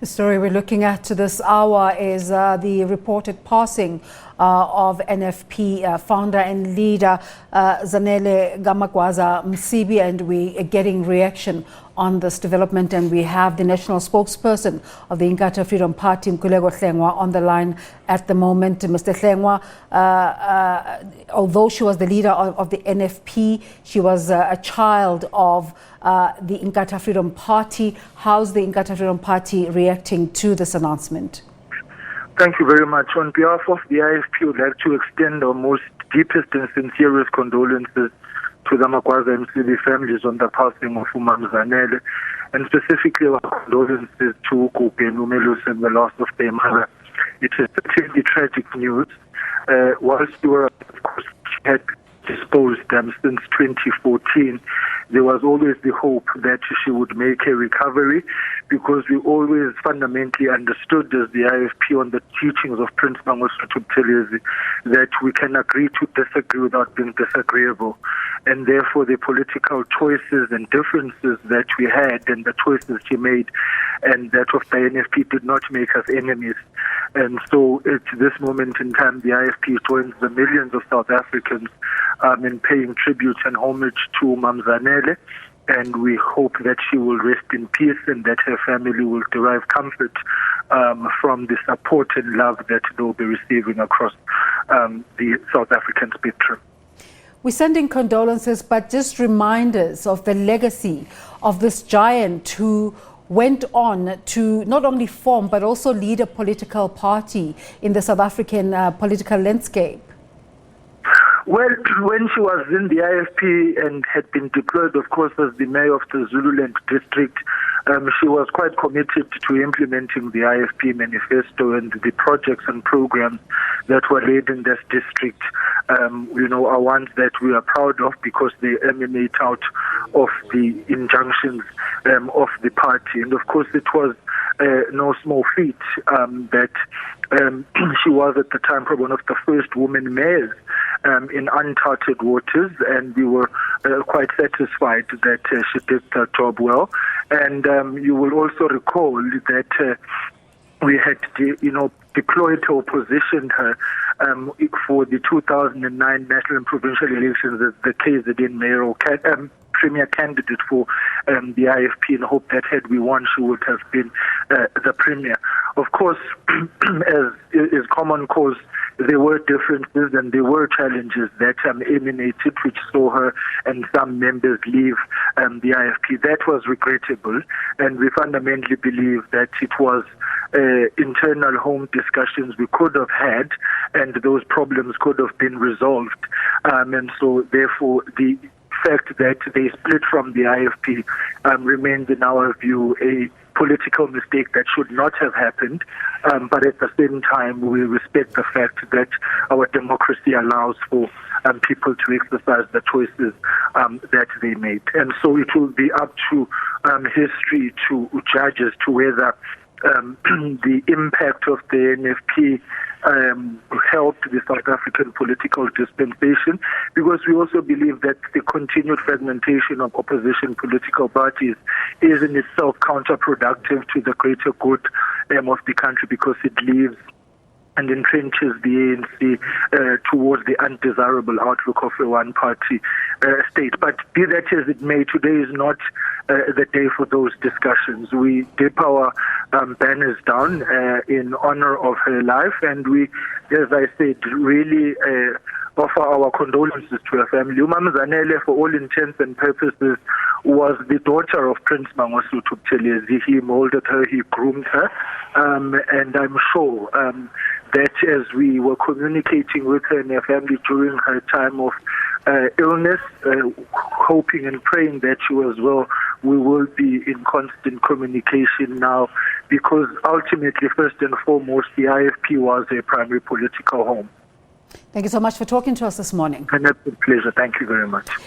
The story we're looking at this hour is the reported passing of NFP founder and leader Zanele Ka-Magwaza-Msibi, and we are getting reaction on this development, and we have the national spokesperson of the Inkatha Freedom Party, Mkhuleko Hlengwa, on the line at the moment. Mr. Hlengwa, although she was the leader of the NFP, she was a child of the Inkatha Freedom Party. How's the Inkatha Freedom Party reacting to this announcement? Thank you very much. On behalf of the IFP, would like to extend our most deepest and sincerest condolences to the Ka-Magwaza-Msibi families on the passing of Umam Zanele, and specifically our condolences to Ugugu and Umelus and the loss of their mother. It is particularly tragic news. Whilst we were, of course, she had disposed since 2014, there was always the hope that she would make a recovery, because we always fundamentally understood as the IFP on the teachings of Prince Mangosuthu that we can agree to disagree without being disagreeable. And therefore the political choices and differences that we had and the choices she made and that of the NFP did not make us enemies. And so at this moment in time, the IFP joins the millions of South Africans in paying tribute and homage to Umam Zanele, and we hope that she will rest in peace and that her family will derive comfort from the support and love that they'll be receiving across the South African spectrum. We're sending condolences, but just reminders of the legacy of this giant who went on to not only form but also lead a political party in the South African political landscape. Well, when she was in the IFP and had been deployed, of course, as the mayor of the Zululand district, she was quite committed to implementing the IFP manifesto, and the projects and programs that were laid in this district, are ones that we are proud of because they emanate out of the injunctions of the party. And of course, it was no small feat that she was at the time probably one of the first women mayors in uncharted waters, and we were quite satisfied that she did that job well. And you will also recall that we had, deployed or positioned her for the 2009 national and provincial elections as the KZN mayoral premier candidate for the IFP, and hope that had we won, she would have been the premier. Of course, as is common cause, there were differences and there were challenges that emanated, which saw her and some members leave the IFP. That was regrettable, and we fundamentally believe that it was internal home discussions we could have had, and those problems could have been resolved. And so, therefore, the fact that they split from the IFP remains, in our view, a political mistake that should not have happened. But at the same time, we respect the fact that our democracy allows for people to exercise the choices that they made. And so it will be up to history to judge as to whether the impact of the NFP helped the South African political dispensation, because we also believe that the continued fragmentation of opposition political parties is in itself counterproductive to the greater good of the country, because it leaves and entrenches the ANC towards the undesirable outlook of a one-party state. But be that as it may, today is not the day for those discussions. We dip our banners down in honor of her life, and we, as I said, really offer our condolences to her family. Umam Zanele, for all intents and purposes, was the daughter of Prince Mangosuthu. He molded her, he groomed her, and I'm sure that as we were communicating with her and her family during her time of illness, hoping and praying that she was well, we will be in constant communication now, because ultimately, first and foremost, the IFP was a primary political home. Thank you so much for talking to us this morning. And it's a pleasure. Thank you very much.